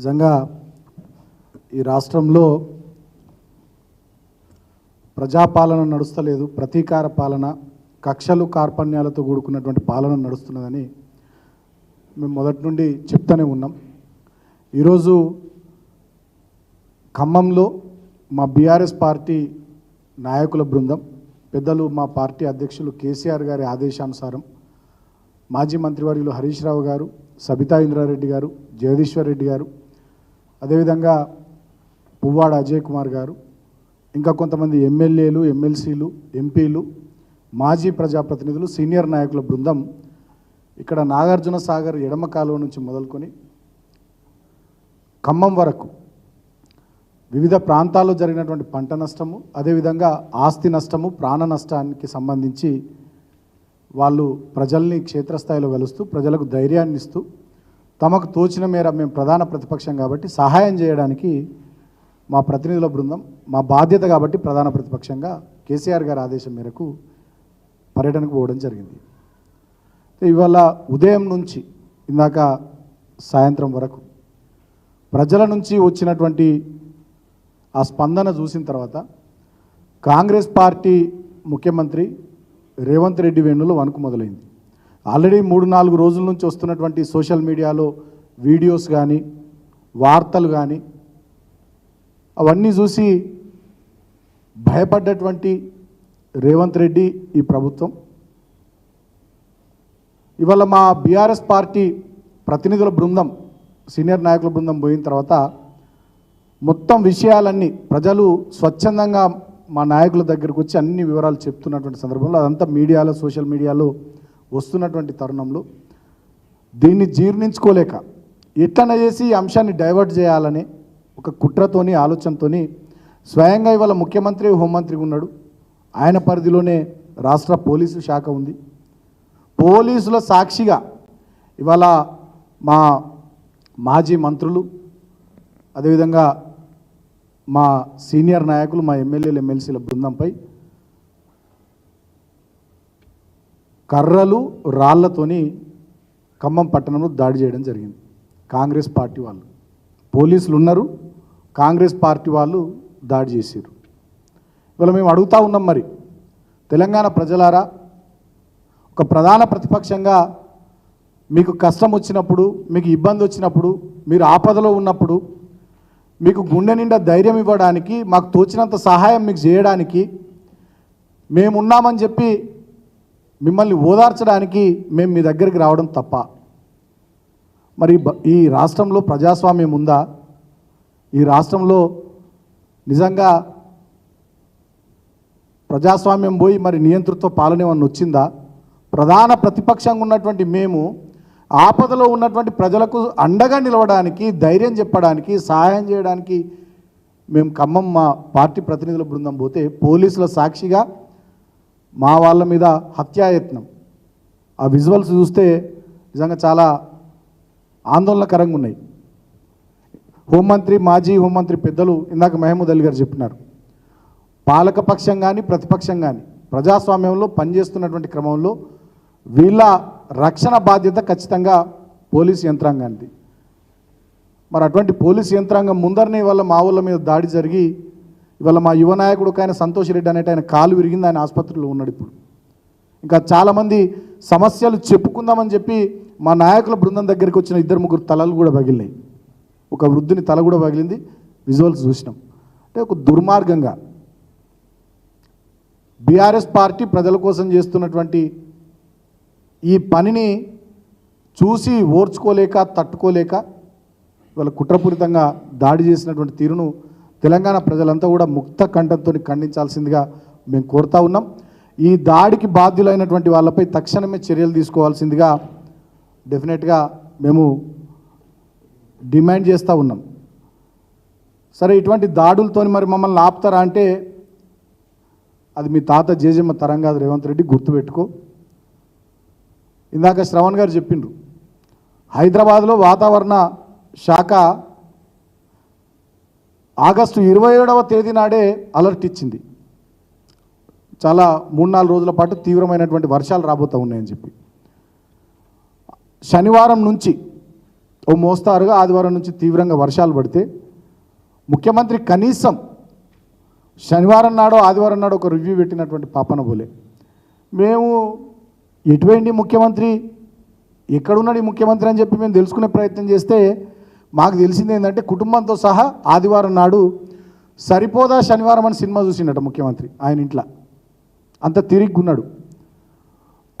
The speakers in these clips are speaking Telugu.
నిజంగా ఈ రాష్ట్రంలో ప్రజాపాలన నడుస్తలేదు, ప్రతీకార పాలన, కక్షలు కార్పణ్యాలతో కూడుకున్నటువంటి పాలన నడుస్తున్నదని మేము మొదటి నుండి చెప్తూనే ఉన్నాం. ఈరోజు ఖమ్మంలో మా బీఆర్ఎస్ పార్టీ నాయకుల బృందం, పెద్దలు మా పార్టీ అధ్యక్షులు కేసీఆర్ గారి ఆదేశానుసారం మాజీ మంత్రివర్యులు హరీష్ రావు గారు, సబితా ఇంద్రారెడ్డి గారు, జగదీశ్వర్ రెడ్డి గారు, అదేవిధంగా పువ్వాడ అజయ్ కుమార్ గారు, ఇంకా కొంతమంది ఎమ్మెల్యేలు, ఎమ్మెల్సీలు, ఎంపీలు, మాజీ ప్రజాప్రతినిధులు, సీనియర్ నాయకుల బృందం ఇక్కడ నాగార్జున సాగర్ ఎడమ కాలువ నుంచి మొదలుకొని ఖమ్మం వరకు వివిధ ప్రాంతాల్లో జరిగినటువంటి పంట నష్టము, అదేవిధంగా ఆస్తి నష్టము, ప్రాణ నష్టానికి సంబంధించి వాళ్ళు ప్రజల్ని క్షేత్రస్థాయిలో కలుస్తూ ప్రజలకు ధైర్యాన్ని ఇస్తూ తమకు తోచిన మేర మేము ప్రధాన ప్రతిపక్షం కాబట్టి సహాయం చేయడానికి మా ప్రతినిధుల బృందం, మా బాధ్యత కాబట్టి ప్రధాన ప్రతిపక్షంగా కేసీఆర్ గారి ఆదేశం మేరకు పర్యటనకు పోవడం జరిగింది. ఇవాళ ఉదయం నుంచి ఇందాక సాయంత్రం వరకు ప్రజల నుంచి వచ్చినటువంటి ఆ స్పందన చూసిన తర్వాత కాంగ్రెస్ పార్టీ ముఖ్యమంత్రి రేవంత్ రెడ్డి వేణులో వణుకు మొదలైంది. ఆల్రెడీ 3-4 రోజుల నుంచి వస్తున్నటువంటి సోషల్ మీడియాలో వీడియోస్ కానీ వార్తలు కానీ అవన్నీ చూసి భయపడ్డటువంటి రేవంత్ రెడ్డి ఈ ప్రభుత్వం ఇవాళ మా బీఆర్ఎస్ పార్టీ ప్రతినిధుల బృందం, సీనియర్ నాయకుల బృందం పోయిన తర్వాత మొత్తం విషయాలన్నీ ప్రజలు స్వచ్ఛందంగా మా నాయకుల దగ్గరకు వచ్చి అన్ని వివరాలు చెప్తున్నటువంటి సందర్భంలో అదంతా మీడియాలో, సోషల్ మీడియాలో వస్తున్నటువంటి తరుణంలో దీన్ని జీర్ణించుకోలేక ఎట్లన చేసి ఈ అంశాన్ని డైవర్ట్ చేయాలని ఒక కుట్రతోని, ఆలోచనతోని స్వయంగా ఇవాళ ముఖ్యమంత్రి, హోంమంత్రి ఉన్నాడు. ఆయన పరిధిలోనే రాష్ట్ర పోలీసు శాఖ ఉంది. పోలీసుల సాక్షిగా ఇవాళ మా మాజీ మంత్రులు, అదేవిధంగా మా సీనియర్ నాయకులు, మా ఎమ్మెల్యేలు, ఎమ్మెల్సీల బృందంపై కర్రలు, రాళ్లతోని ఖమ్మం పట్టణంలో దాడి చేయడం జరిగింది. కాంగ్రెస్ పార్టీ వాళ్ళు, పోలీసులు ఉన్నారు, కాంగ్రెస్ పార్టీ వాళ్ళు దాడి చేశారు. ఇవాళ మేము అడుగుతూ ఉన్నాం, మరి తెలంగాణ ప్రజలారా, ఒక ప్రధాన ప్రతిపక్షంగా మీకు కష్టం వచ్చినప్పుడు, మీకు ఇబ్బంది వచ్చినప్పుడు, మీరు ఆపదలో ఉన్నప్పుడు మీకు గుండె నిండా ధైర్యం ఇవ్వడానికి, మాకు తోచినంత సహాయం మీకు చేయడానికి, మేమున్నామని చెప్పి మిమ్మల్ని ఓదార్చడానికి మేము మీ దగ్గరికి రావడం తప్ప? మరి ఈ రాష్ట్రంలో ప్రజాస్వామ్యం ఉందా? ఈ రాష్ట్రంలో నిజంగా ప్రజాస్వామ్యం పోయి మరి నియంతృత్వ పాలన ఏమన్నా వచ్చిందా? ప్రధాన ప్రతిపక్షంగా ఉన్నటువంటి మేము ఆపదలో ఉన్నటువంటి ప్రజలకు అండగా నిలవడానికి, ధైర్యం చెప్పడానికి, సహాయం చేయడానికి మేము ఖమ్మం మా పార్టీ ప్రతినిధుల బృందం పోతే పోలీసుల సాక్షిగా మా వాళ్ళ మీద హత్యాయత్నం, ఆ విజువల్స్ చూస్తే నిజంగా చాలా ఆందోళనకరంగా ఉన్నాయి. హోంమంత్రి, మాజీ హోంమంత్రి పెద్దలు ఇందాక మహమూద్ అలీ గారు చెప్పినారు, పాలకపక్షం కానీ ప్రతిపక్షం కానీ ప్రజాస్వామ్యంలో పనిచేస్తున్నటువంటి క్రమంలో వీళ్ళ రక్షణ బాధ్యత ఖచ్చితంగా పోలీసు యంత్రాంగానికి. మరి అటువంటి పోలీసు యంత్రాంగం ముందరనే ఇవాళ మా ఊళ్ళ మీద దాడి జరిగి ఇవాళ మా యువ నాయకుడు ఆయన సంతోష్ రెడ్డి అనేట ఆయన కాలు విరిగింది, ఆయన ఆసుపత్రిలో ఉన్నాడు. ఇప్పుడు ఇంకా చాలామంది సమస్యలు చెప్పుకుందామని చెప్పి మా నాయకుల బృందం దగ్గరికి వచ్చిన 2-3 తలలు కూడా పగిలినాయి. ఒక వృద్ధుని తల కూడా పగిలింది. విజువల్స్ చూసినాం. అంటే ఒక దుర్మార్గంగా బీఆర్ఎస్ పార్టీ ప్రజల కోసం చేస్తున్నటువంటి ఈ పనిని చూసి ఓర్చుకోలేక, తట్టుకోలేక వాళ్ళ కుట్రపూరితంగా దాడి చేసినటువంటి తీరును తెలంగాణ ప్రజలంతా కూడా ముక్త కంఠంతో ఖండించాల్సిందిగా మేము కోరుతా ఉన్నాం. ఈ దాడికి బాధ్యులైనటువంటి వాళ్ళపై తక్షణమే చర్యలు తీసుకోవాల్సిందిగా డెఫినెట్గా మేము డిమాండ్ చేస్తూ ఉన్నాం. సరే, ఇటువంటి దాడులతో మరి మమ్మల్ని ఆపుతారా అంటే అది మీ తాత జేజమ్మ తరం కాదు రేవంత్ రెడ్డి, గుర్తుపెట్టుకో. ఇందాక శ్రవణ్ గారు చెప్పిండ్రు, హైదరాబాద్లో వాతావరణ శాఖ ఆగస్టు 27వ తేదీ నాడే అలర్ట్ ఇచ్చింది. చాలా 3-4 రోజుల పాటు తీవ్రమైనటువంటి వర్షాలు రాబోతూ ఉన్నాయని చెప్పి. శనివారం నుంచి ఓ మోస్తారుగా ఆదివారం నుంచి తీవ్రంగా వర్షాలు పడితే ముఖ్యమంత్రి కనీసం శనివారం నాడో ఆదివారం నాడో ఒక రివ్యూ పెట్టినటువంటి పాపన పోలే. మేము ఎటువంటి ముఖ్యమంత్రి, ఎక్కడున్నాడు ఈ ముఖ్యమంత్రి అని చెప్పి మేము తెలుసుకునే ప్రయత్నం చేస్తే మాకు తెలిసింది ఏంటంటే కుటుంబంతో సహా ఆదివారం నాడు సరిపోదా శనివారం అని సినిమా చూసిండట ముఖ్యమంత్రి ఆయన ఇంట్లో. అంత తిరిగున్నాడు.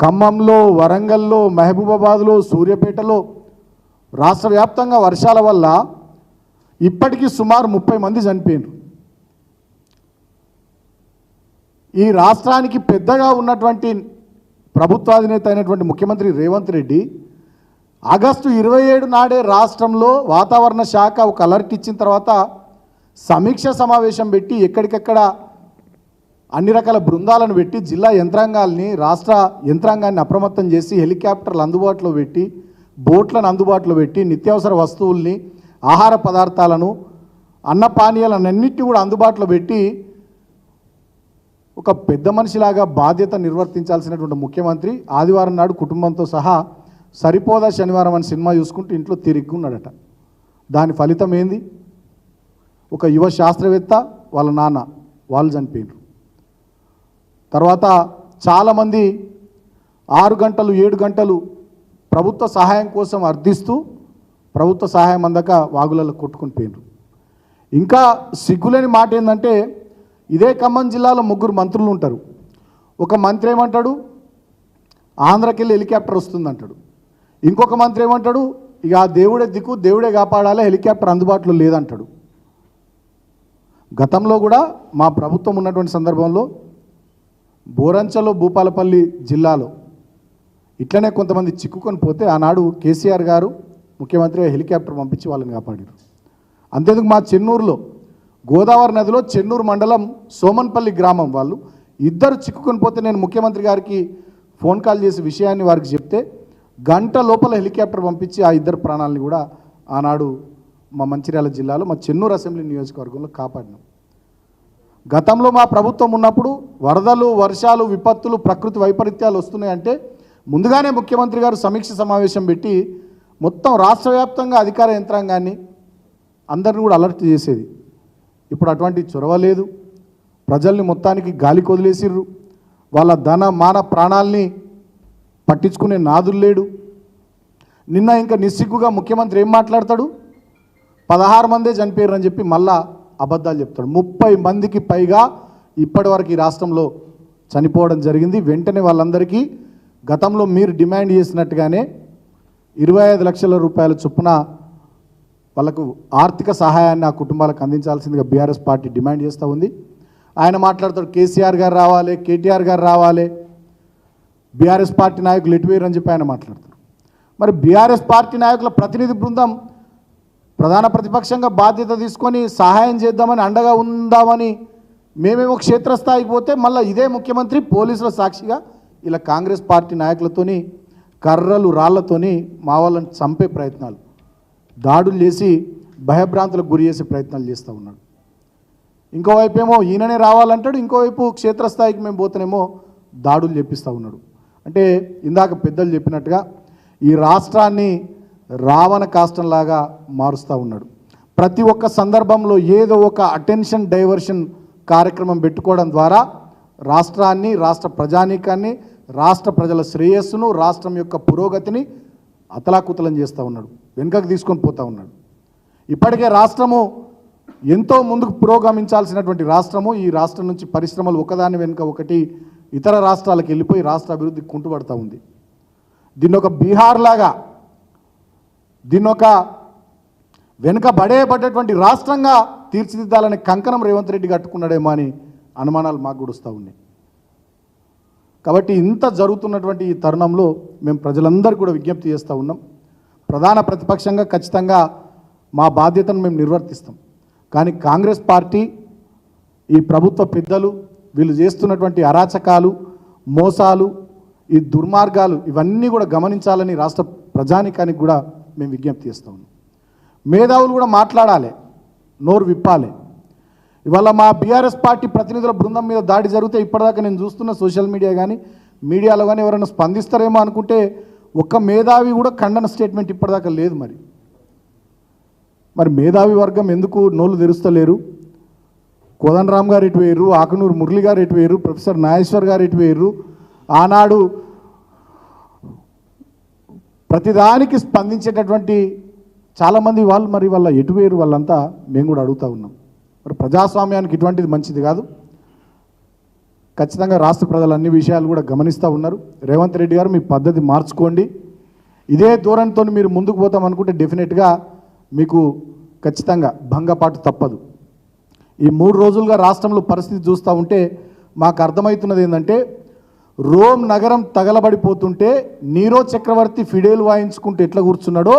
ఖమ్మంలో, వరంగల్లో, మహబూబాబాద్లో, సూర్యాపేటలో రాష్ట్ర వ్యాప్తంగా వర్షాల వల్ల ఇప్పటికీ సుమారు 30 మంది చనిపోయినారు. ఈ రాష్ట్రానికి పెద్దగా ఉన్నటువంటి ప్రభుత్వాధినేత అయినటువంటి ముఖ్యమంత్రి రేవంత్ రెడ్డి ఆగస్టు 27 నాడే రాష్ట్రంలో వాతావరణ శాఖ ఒక అలర్ట్ ఇచ్చిన తర్వాత సమీక్ష సమావేశం పెట్టి ఎక్కడికెక్కడ అన్ని రకాల బృందాలను పెట్టి జిల్లా యంత్రాంగాల్ని, రాష్ట్ర యంత్రాంగాన్ని అప్రమత్తం చేసి హెలికాప్టర్లు అందుబాటులో పెట్టి, బోట్లను అందుబాటులో పెట్టి, నిత్యావసర వస్తువుల్ని, ఆహార పదార్థాలను, అన్న పానీయాలన్నింటినీ కూడా అందుబాటులో పెట్టి ఒక పెద్ద మనిషిలాగా బాధ్యత నిర్వర్తించాల్సినటువంటి ముఖ్యమంత్రి ఆదివారం నాడు కుటుంబంతో సహా సరిపోదా శనివారం అని సినిమా చూసుకుంటూ ఇంట్లో తిరిగున్నాడట. దాని ఫలితం ఏంది? ఒక యువ శాస్త్రవేత్త వాళ్ళ నాన్న వాళ్ళు చనిపోయినారు. తర్వాత చాలామంది 6 గంటలు 7 గంటలు ప్రభుత్వ సహాయం కోసం అర్థిస్తూ ప్రభుత్వ సహాయం అందక వాగులలో కొట్టుకుని పోయినారు. ఇంకా సిగ్గులేని మాట ఏంటంటే ఇదే ఖమ్మం జిల్లాలో 3 మంత్రులు ఉంటారు. ఒక మంత్రి ఏమంటాడు, ఆంధ్రకెళ్ళి హెలికాప్టర్ వస్తుందంటాడు. ఇంకొక మంత్రి ఏమంటాడు, ఇక ఆ దేవుడే దిక్కు, దేవుడే కాపాడాలి, హెలికాప్టర్ అందుబాటులో లేదంటాడు. గతంలో కూడా మా ప్రభుత్వం ఉన్నటువంటి సందర్భంలో బోరంచలో, భూపాలపల్లి జిల్లాలో ఇట్లనే కొంతమంది చిక్కుకొని పోతే ఆనాడు కేసీఆర్ గారు ముఖ్యమంత్రి హెలికాప్టర్ పంపించి వాళ్ళని కాపాడారు. అంతేందుకు మా చెన్నూరులో గోదావరి నదిలో చెన్నూరు మండలం సోమన్పల్లి గ్రామం వాళ్ళు 2 చిక్కుకొని పోతే నేను ముఖ్యమంత్రి గారికి ఫోన్ కాల్ చేసి విషయాన్ని వారికి చెప్తే గంట లోపల హెలికాప్టర్ పంపించి ఆ 2 ప్రాణాలని కూడా ఆనాడు మా మంచిర్యాల జిల్లాలో మా చెన్నూరు అసెంబ్లీ నియోజకవర్గంలో కాపాడినాం. గతంలో మా ప్రభుత్వం ఉన్నప్పుడు వరదలు, వర్షాలు, విపత్తులు, ప్రకృతి వైపరీత్యాలు వస్తున్నాయంటే ముందుగానే ముఖ్యమంత్రి గారు సమీక్ష సమావేశం పెట్టి మొత్తం రాష్ట్ర వ్యాప్తంగా అధికార యంత్రాంగాన్ని అందరిని కూడా అలర్ట్ చేసేది. ఇప్పుడు అటువంటి చొరవ లేదు. ప్రజల్ని మొత్తానికి గాలి కొదిలేసిర్రు. వాళ్ళ ధన మాన ప్రాణాల్ని పట్టించుకునే నాదులు లేడు. నిన్న ఇంకా నిస్సిగ్గుగా ముఖ్యమంత్రి ఏం మాట్లాడతాడు, 16 మందే చనిపోయారు అని చెప్పి మళ్ళా అబద్ధాలు చెప్తాడు. 30 మందికి పైగా ఇప్పటివరకు ఈ రాష్ట్రంలో చనిపోవడం జరిగింది. వెంటనే వాళ్ళందరికీ గతంలో మీరు డిమాండ్ చేసినట్టుగానే 25 లక్షల రూపాయల చొప్పున వాళ్ళకు ఆర్థిక సహాయాన్ని ఆ కుటుంబాలకు అందించాల్సిందిగా బీఆర్ఎస్ పార్టీ డిమాండ్ చేస్తూ ఉంది. ఆయన మాట్లాడతాడు కేసీఆర్ గారు రావాలి, కేటీఆర్ గారు రావాలి, బీఆర్ఎస్ పార్టీ నాయకులు ఎటువేరు అని చెప్పి ఆయన మాట్లాడతారు. మరి బీఆర్ఎస్ పార్టీ నాయకుల ప్రతినిధి బృందం ప్రధాన ప్రతిపక్షంగా బాధ్యత తీసుకొని సహాయం చేద్దామని, అండగా ఉందామని మేమేమో క్షేత్రస్థాయికి పోతే మళ్ళీ ఇదే ముఖ్యమంత్రి పోలీసుల సాక్షిగా ఇలా కాంగ్రెస్ పార్టీ నాయకులతోని కర్రలు రాళ్లతోని మా వాళ్ళని చంపే ప్రయత్నాలు, దాడులు చేసి భయభ్రాంతులకు గురి చేసే ప్రయత్నాలు చేస్తూ ఉన్నాడు. ఇంకోవైపు ఏమో ఈయననే రావాలంటాడు, ఇంకోవైపు క్షేత్రస్థాయికి మేము పోతేనేమో దాడులు చేపిస్తూ ఉన్నాడు. అంటే ఇందాక పెద్దలు చెప్పినట్టుగా ఈ రాష్ట్రాన్ని రావణ కాష్టంలాగా మారుస్తూ ఉన్నాడు. ప్రతి ఒక్క సందర్భంలో ఏదో ఒక అటెన్షన్ డైవర్షన్ కార్యక్రమం పెట్టుకోవడం ద్వారా రాష్ట్రాన్ని, రాష్ట్ర ప్రజానీకాన్ని, రాష్ట్ర ప్రజల శ్రేయస్సును, రాష్ట్రం యొక్క పురోగతిని అతలాకుతలం చేస్తూ ఉన్నాడు, వెనుకకు తీసుకొని పోతూ ఉన్నాడు. ఇప్పటికే రాష్ట్రము ఎంతో ముందుకు పురోగమించాల్సినటువంటి రాష్ట్రము, ఈ రాష్ట్రం నుంచి పరిశ్రమలు ఒకదాని వెనుక ఒకటి ఇతర రాష్ట్రాలకు వెళ్ళిపోయి రాష్ట్ర అభివృద్ధి కుంటుపడుతూ ఉంది. దీన్నొక బీహార్ లాగా, దీన్నొక వెనుకబడేబడ్డటువంటి రాష్ట్రంగా తీర్చిదిద్దాలనే కంకణం రేవంత్ రెడ్డి కట్టుకున్నాడేమో అని అనుమానాలు మాకు కూడా వస్తూ ఉన్నాయి. కాబట్టి ఇంత జరుగుతున్నటువంటి ఈ తరుణంలో మేము ప్రజలందరికీ కూడా విజ్ఞప్తి చేస్తూ ఉన్నాం. ప్రధాన ప్రతిపక్షంగా ఖచ్చితంగా మా బాధ్యతను మేము నిర్వర్తిస్తాం. కానీ కాంగ్రెస్ పార్టీ, ఈ ప్రభుత్వ పెద్దలు వీళ్ళు చేస్తున్నటువంటి అరాచకాలు, మోసాలు, ఈ దుర్మార్గాలు ఇవన్నీ కూడా గమనించాలని రాష్ట్ర ప్రజానికానికి కూడా మేము విజ్ఞప్తి చేస్తూ ఉన్నాం. మేధావులు కూడా మాట్లాడాలి, నోరు విప్పాలి. ఇవాళ మా బీఆర్ఎస్ పార్టీ ప్రతినిధుల బృందం మీద దాడి జరిగితే ఇప్పటిదాకా నేను చూస్తున్న సోషల్ మీడియా కానీ మీడియాలో కానీ ఎవరైనా స్పందిస్తారేమో అనుకుంటే ఒక్క మేధావి కూడా ఖండన స్టేట్మెంట్ ఇప్పటిదాకా లేదు. మరి మరి మేధావి వర్గం ఎందుకు నోళ్ళు తెరుస్తలేరు? కోదండరామ్ గారు ఎటు వేయరు, ఆకునూరు మురళి గారు ఎటు వేయరు, ప్రొఫెసర్ నాగేశ్వర్ గారు ఎటు వేయరు, ఆనాడు ప్రతిదానికి స్పందించేటటువంటి చాలామంది వాళ్ళు మరి వాళ్ళ ఎటు వేయరు? వాళ్ళంతా మేము కూడా అడుగుతూ ఉన్నాం. మరి ప్రజాస్వామ్యానికి ఇటువంటిది మంచిది కాదు. ఖచ్చితంగా రాష్ట్ర ప్రజలు అన్ని విషయాలు కూడా గమనిస్తూ ఉన్నారు. రేవంత్ రెడ్డి గారు మీ పద్ధతి మార్చుకోండి. ఇదే ధోరణితో మీరు ముందుకు పోతామనుకుంటే డెఫినెట్గా మీకు ఖచ్చితంగా భంగపాటు తప్పదు. ఈ 3 రోజులుగా రాష్ట్రంలో పరిస్థితి చూస్తూ ఉంటే మాకు అర్థమవుతున్నది ఏంటంటే, రోమ్ నగరం తగలబడిపోతుంటే నీరో చక్రవర్తి ఫిడేలు వాయించుకుంటూ ఎట్లా కూర్చున్నాడో,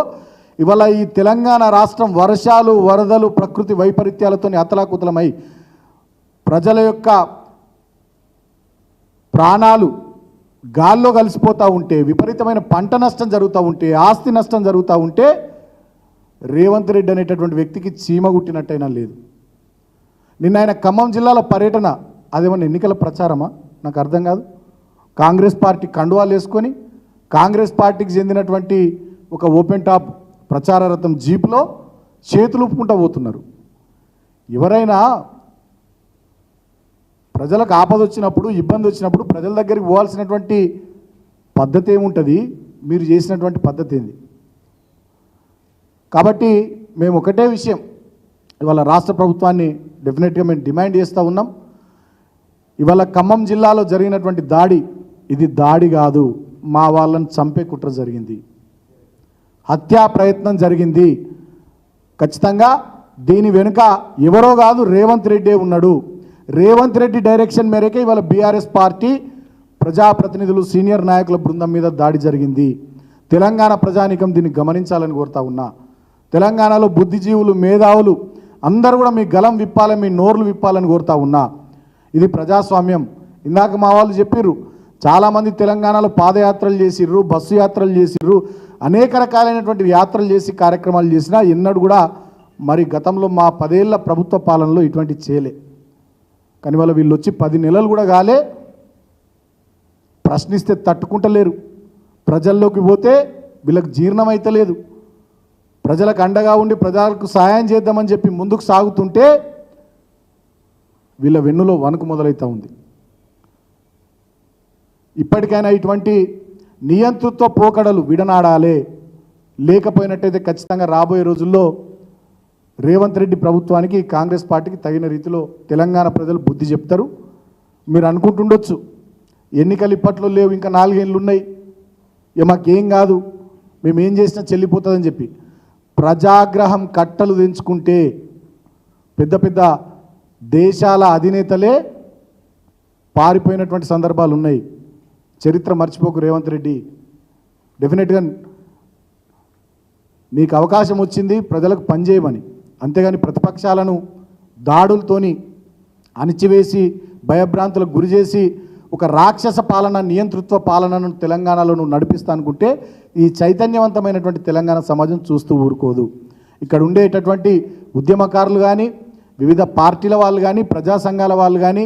ఇవాళ ఈ తెలంగాణ రాష్ట్రం వర్షాలు, వరదలు, ప్రకృతి వైపరీత్యాలతో అతలాకుతలమై ప్రజల యొక్క ప్రాణాలు గాల్లో కలిసిపోతూ ఉంటే, విపరీతమైన పంట నష్టం జరుగుతూ ఉంటే, ఆస్తి నష్టం జరుగుతూ ఉంటే రేవంత్ రెడ్డి అనేటటువంటి వ్యక్తికి చీమ గుట్టినట్టయినా లేదు. నిన్న ఆయన ఖమ్మం జిల్లాలో పర్యటన, అదేమన్నా ఎన్నికల ప్రచారమా? నాకు అర్థం కాదు. కాంగ్రెస్ పార్టీ కండువాలు వేసుకొని కాంగ్రెస్ పార్టీకి చెందినటువంటి ఒక ఓపెన్ టాప్ ప్రచార రథం జీప్లో చేతులు ఊపుకుంటూ పోతున్నారు. ఎవరైనా ప్రజలకు ఆపద వచ్చినప్పుడు, ఇబ్బంది వచ్చినప్పుడు ప్రజల దగ్గరికి పోవాల్సినటువంటి పద్ధతి ఏముంటుంది? మీరు చేసినటువంటి పద్ధతి ఏంది? కాబట్టి మేము ఒకటే విషయం ఇవాళ రాష్ట్ర ప్రభుత్వాన్ని డెఫినెట్గా మేము డిమాండ్ చేస్తూ ఉన్నాం. ఇవాళ ఖమ్మం జిల్లాలో జరిగినటువంటి దాడి, ఇది దాడి కాదు, మా వాళ్ళని చంపే కుట్ర జరిగింది, హత్యా ప్రయత్నం జరిగింది. ఖచ్చితంగా దీని వెనుక ఎవరో కాదు, రేవంత్ రెడ్డే ఉన్నాడు. రేవంత్ రెడ్డి డైరెక్షన్ మేరకే ఇవాళ బీఆర్ఎస్ పార్టీ ప్రజాప్రతినిధులు, సీనియర్ నాయకుల బృందం మీద దాడి జరిగింది. తెలంగాణ ప్రజానీకం దీన్ని గమనించాలని కోరుతా ఉన్నా. తెలంగాణలో బుద్ధిజీవులు, మేధావులు అందరూ కూడా మీ గలం విప్పాలని, మీ నోర్లు విప్పాలని కోరుతా ఉన్నా. ఇది ప్రజాస్వామ్యం. ఇందాక మా వాళ్ళు చెప్పిర్రు, చాలామంది తెలంగాణలో పాదయాత్రలు చేసిర్రు, బస్సు యాత్రలు చేసిర్రు, అనేక రకాలైనటువంటి యాత్రలు చేసి కార్యక్రమాలు చేసినా ఎన్నడూ కూడా మరి గతంలో మా 10 ఏళ్ల ప్రభుత్వ పాలనలో ఇటువంటి చేయలే. కానీ వాళ్ళు వీళ్ళు వచ్చి 10 నెలలు కూడా కాలే, ప్రశ్నిస్తే తట్టుకుంటలేరు. ప్రజల్లోకి పోతే వీళ్ళకి జీర్ణమైతలేదు. ప్రజలకు అండగా ఉండి ప్రజలకు సహాయం చేద్దామని చెప్పి ముందుకు సాగుతుంటే వీళ్ళ వెన్నులో వణుకు మొదలవుతూ ఉంది. ఇప్పటికైనా ఇటువంటి నియంతృత్వ పోకడలు విడనాడాలే. లేకపోయినట్టయితే ఖచ్చితంగా రాబోయే రోజుల్లో రేవంత్ రెడ్డి ప్రభుత్వానికి, కాంగ్రెస్ పార్టీకి తగిన రీతిలో తెలంగాణ ప్రజలు బుద్ధి చెప్తారు. మీరు అనుకుంటుండొచ్చు ఎన్నికలు ఇప్పట్లో లేవు, ఇంకా 4 ఏళ్ళు ఉన్నాయి, ఇక మాకేం కాదు, మేము ఏం చేసినా చెల్లిపోతుందని చెప్పి ప్రజాగ్రహం కట్టలు తెంచుకుంటే పెద్ద పెద్ద దేశాల అధినేతలే పారిపోయినటువంటి సందర్భాలు ఉన్నాయి. చరిత్ర మర్చిపోకు రేవంత్ రెడ్డి. డెఫినెట్గా నీకు అవకాశం వచ్చింది ప్రజలకు పనిచేయమని, అంతేగాని ప్రతిపక్షాలను దాడులతోని అణిచివేసి భయభ్రాంతులకు గురి చేసి ఒక రాక్షస పాలన, నియంతృత్వ పాలనను తెలంగాణలో నువ్వు నడిపిస్తా అనుకుంటే ఈ చైతన్యవంతమైనటువంటి తెలంగాణ సమాజం చూస్తూ ఊరుకోదు. ఇక్కడ ఉండేటటువంటి ఉద్యమకారులు కానీ, వివిధ పార్టీల వాళ్ళు కానీ, ప్రజా సంఘాల వాళ్ళు కానీ,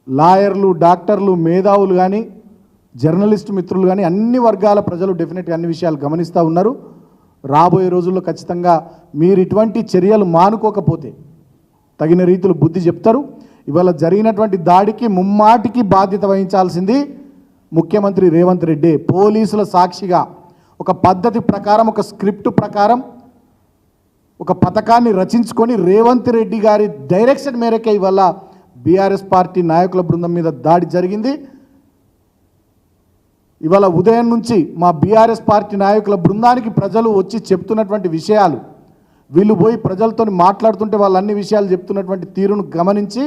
లాయర్లు, డాక్టర్లు, మేధావులు కానీ, జర్నలిస్టు మిత్రులు కానీ, అన్ని వర్గాల ప్రజలు డెఫినెట్గా అన్ని విషయాలు గమనిస్తూ ఉన్నారు. రాబోయే రోజుల్లో ఖచ్చితంగా మీరు ఇటువంటి చర్యలు మానుకోకపోతే తగిన రీతిలో బుద్ధి చెప్తారు. ఇవాళ జరిగినటువంటి దాడికి ముమ్మాటికి బాధ్యత వహించాల్సింది ముఖ్యమంత్రి రేవంత్ రెడ్డి. పోలీసుల సాక్షిగా ఒక పద్ధతి ప్రకారం, ఒక స్క్రిప్ట్ ప్రకారం ఒక పథకాన్ని రచించుకొని రేవంత్ రెడ్డి గారి డైరెక్షన్ మేరకే ఇవాళ బీఆర్ఎస్ పార్టీ నాయకుల బృందం మీద దాడి జరిగింది. ఇవాళ ఉదయం నుంచి మా బీఆర్ఎస్ పార్టీ నాయకుల బృందానికి ప్రజలు వచ్చి చెప్తున్నటువంటి విషయాలు, వీళ్ళు పోయి ప్రజలతో మాట్లాడుతుంటే వాళ్ళు అన్ని విషయాలు చెప్తున్నటువంటి తీరును గమనించి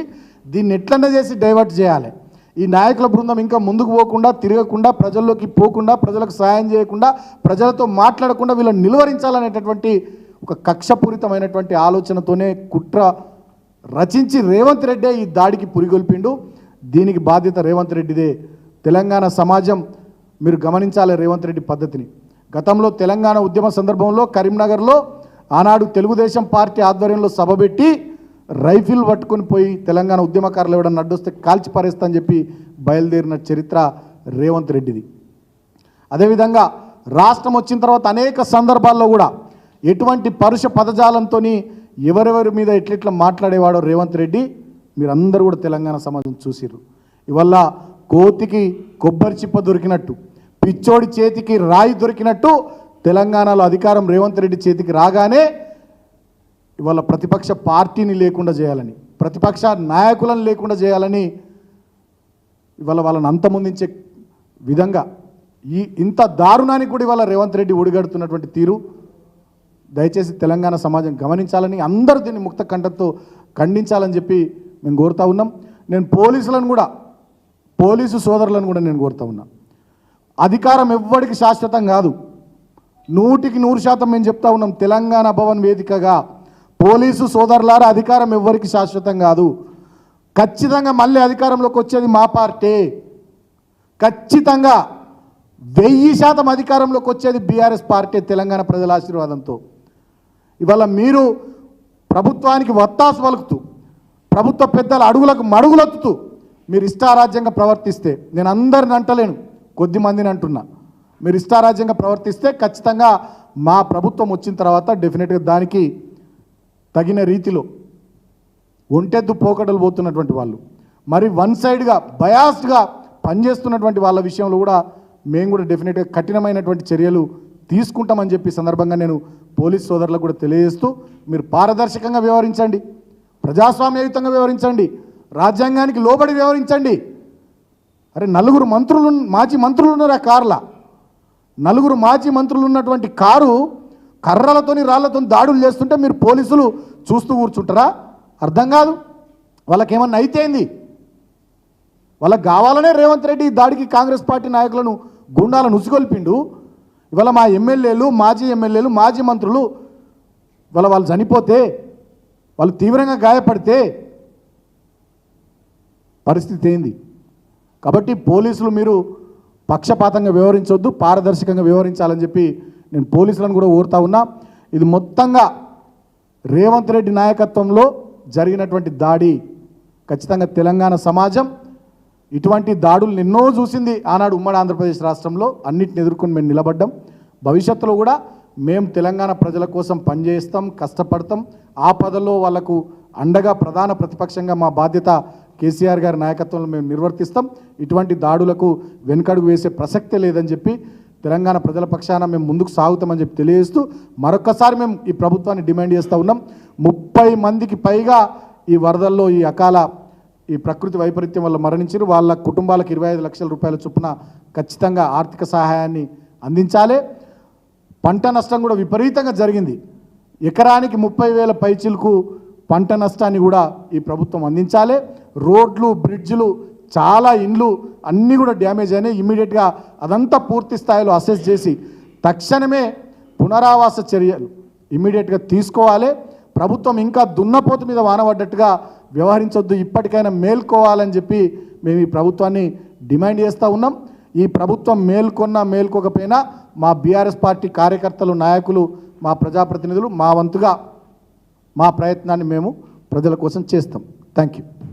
దీన్ని ఎట్లన్నా చేసి డైవర్ట్ చేయాలి. ఈ నాయకుల బృందం ఇంకా ముందుకు పోకుండా, తిరగకుండా, ప్రజల్లోకి పోకుండా, ప్రజలకు సహాయం చేయకుండా, ప్రజలతో మాట్లాడకుండా వీళ్ళని నిలువరించాలనేటటువంటి ఒక కక్షపూరితమైనటువంటి ఆలోచనతోనే కుట్ర రచించి రేవంత్ రెడ్డే ఈ దాడికి పురిగొల్పిండు. దీనికి బాధ్యత రేవంత్ రెడ్డిదే. తెలంగాణ సమాజం మీరు గమనించాలి రేవంత్ రెడ్డి పద్ధతిని. గతంలో తెలంగాణ ఉద్యమ సందర్భంలో కరీంనగర్లో ఆనాడు తెలుగుదేశం పార్టీ ఆధ్వర్యంలో సభ పెట్టి రైఫిల్ పట్టుకొని పోయి తెలంగాణ ఉద్యమకారులు ఎవడన్నా అడ్డొస్తే కాల్చి పారేస్తా అని చెప్పి బయలుదేరిన చరిత్ర రేవంత్ రెడ్డిది. అదేవిధంగా రాష్ట్రం వచ్చిన తర్వాత అనేక సందర్భాల్లో కూడా ఎటువంటి పరుష పదజాలంతో ఎవరెవరి మీద ఎట్లెట్లా మాట్లాడేవాడో రేవంత్ రెడ్డి మీరందరూ కూడా తెలంగాణ సమాజం చూసిర్రు. ఇవల్ల కోతికి కొబ్బరి చిప్ప దొరికినట్టు, పిచ్చోడి చేతికి రాయి దొరికినట్టు తెలంగాణలో అధికారం రేవంత్ రెడ్డి చేతికి రాగానే ఇవాళ ప్రతిపక్ష పార్టీని లేకుండా చేయాలని, ప్రతిపక్ష నాయకులను లేకుండా చేయాలని ఇవాళ వాళ్ళని అంతమొందించే విధంగా ఇంత దారుణానికి కూడా ఇవాళ రేవంత్ రెడ్డి ఒడిగడుతున్నటువంటి తీరు దయచేసి తెలంగాణ సమాజం గమనించాలని, అందరూ దీన్ని ముక్త కంఠంతో ఖండించాలని చెప్పి మేము కోరుతా ఉన్నాం. నేను పోలీసు సోదరులను కూడా నేను కోరుతా ఉన్నా. అధికారం ఎవ్వడికి శాశ్వతం కాదు. 100% మేము చెప్తా ఉన్నాం. తెలంగాణ భవన్ వేదికగా పోలీసు సోదరులారా, అధికారం ఎవ్వరికి శాశ్వతం కాదు. ఖచ్చితంగా మళ్ళీ అధికారంలోకి వచ్చేది మా పార్టీ. ఖచ్చితంగా 1000% అధికారంలోకి వచ్చేది బీఆర్ఎస్ పార్టీ తెలంగాణ ప్రజల ఆశీర్వాదంతో. ఇవాళ మీరు ప్రభుత్వానికి వత్తాసు పలుకుతూ, ప్రభుత్వ పెద్దల అడుగులకు మడుగులొత్తుతూ మీరు ఇష్టారాజ్యంగా ప్రవర్తిస్తే, నేను అందరిని అంటలేను, కొద్ది మందిని అంటున్నా, మీరు ఇష్టారాజ్యంగా ప్రవర్తిస్తే ఖచ్చితంగా మా ప్రభుత్వం వచ్చిన తర్వాత డెఫినెట్గా దానికి తగిన రీతిలో ఒంటెద్దు పోకడలు పోతున్నటువంటి వాళ్ళు, మరి వన్ సైడ్గా బయాస్డ్గా పనిచేస్తున్నటువంటి వాళ్ళ విషయంలో కూడా మేము కూడా డెఫినెట్గా కఠినమైనటువంటి చర్యలు తీసుకుంటామని చెప్పి సందర్భంగా నేను పోలీస్ సోదరులకు కూడా తెలియజేస్తూ, మీరు పారదర్శకంగా వ్యవహరించండి, ప్రజాస్వామ్యయుతంగా వ్యవహరించండి, రాజ్యాంగానికి లోబడి వ్యవహరించండి. అరే మాజీ మంత్రులు ఉన్నారు ఆ కార్లా, 4 మాజీ మంత్రులు ఉన్నటువంటి కారు కర్రలతోని రాళ్లతో దాడులు చేస్తుంటే మీరు పోలీసులు చూస్తూ కూర్చుంటారా? అర్థం కాదు. వాళ్ళకేమన్నా అయితేంది? వాళ్ళకి కావాలనే రేవంత్ రెడ్డి దాడికి కాంగ్రెస్ పార్టీ నాయకులను గుండాలను ఉసుగొల్పిండు. ఇవాళ మా ఎమ్మెల్యేలు, మాజీ ఎమ్మెల్యేలు, మాజీ మంత్రులు వాళ్ళు చనిపోతే, వాళ్ళు తీవ్రంగా గాయపడితే పరిస్థితి ఏంది? కాబట్టి పోలీసులు మీరు పక్షపాతంగా వ్యవహరించొద్దు, పారదర్శకంగా వ్యవహరించాలని చెప్పి నేను పోలీసులను కూడా కోరుతా ఉన్నా. ఇది మొత్తంగా రేవంత్ రెడ్డి నాయకత్వంలో జరిగినటువంటి దాడి. ఖచ్చితంగా తెలంగాణ సమాజం ఇటువంటి దాడులు ఎన్నో చూసింది. ఆనాడు ఉమ్మడి ఆంధ్రప్రదేశ్ రాష్ట్రంలో అన్నిటిని ఎదుర్కొని మేము నిలబడ్డాం. భవిష్యత్తులో కూడా మేము తెలంగాణ ప్రజల కోసం పనిచేస్తాం, కష్టపడతాం. ఆపదలో వాళ్లకు అండగా ప్రధాన ప్రతిపక్షంగా మా బాధ్యత కేసీఆర్ గారి నాయకత్వంలో మేము నిర్వర్తిస్తాం. ఇటువంటి దాడులకు వెనుకడుగు వేసే ప్రసక్తే లేదని చెప్పి తెలంగాణ ప్రజల పక్షాన మేము ముందుకు సాగుతామని చెప్పి తెలియజేస్తూ, మరొకసారి మేము ఈ ప్రభుత్వాన్ని డిమాండ్ చేస్తూ ఉన్నాం. 30 మందికి పైగా ఈ వరదల్లో, ఈ ప్రకృతి వైపరీత్యం వల్ల మరణించారు. వాళ్ళ కుటుంబాలకు 25 లక్షల రూపాయల చొప్పున ఖచ్చితంగా ఆర్థిక సహాయాన్ని అందించాలి. పంట నష్టం కూడా విపరీతంగా జరిగింది. ఎకరానికి 30,000 పైచిలకు పంట నష్టాన్ని కూడా ఈ ప్రభుత్వం అందించాలి. రోడ్లు, బ్రిడ్జ్లు, చాలా ఇండ్లు అన్నీ కూడా డ్యామేజ్ అయినాయి. ఇమ్మీడియట్గా అదంతా పూర్తి స్థాయిలో అసెస్ చేసి తక్షణమే పునరావాస చర్యలు ఇమ్మీడియట్గా తీసుకోవాలి. ప్రభుత్వం ఇంకా దున్నపోతు మీద వానబడ్డట్టుగా వ్యవహరించొద్దు, ఇప్పటికైనా మేల్కోవాలని చెప్పి మేము ఈ ప్రభుత్వాన్ని డిమాండ్ చేస్తూ ఉన్నాం. ఈ ప్రభుత్వం మేల్కోకపోయినా మా బీఆర్ఎస్ పార్టీ కార్యకర్తలు, నాయకులు, మా ప్రజాప్రతినిధులు మా వంతుగా మా ప్రయత్నాన్ని మేము ప్రజల కోసం చేస్తాం. Thank you.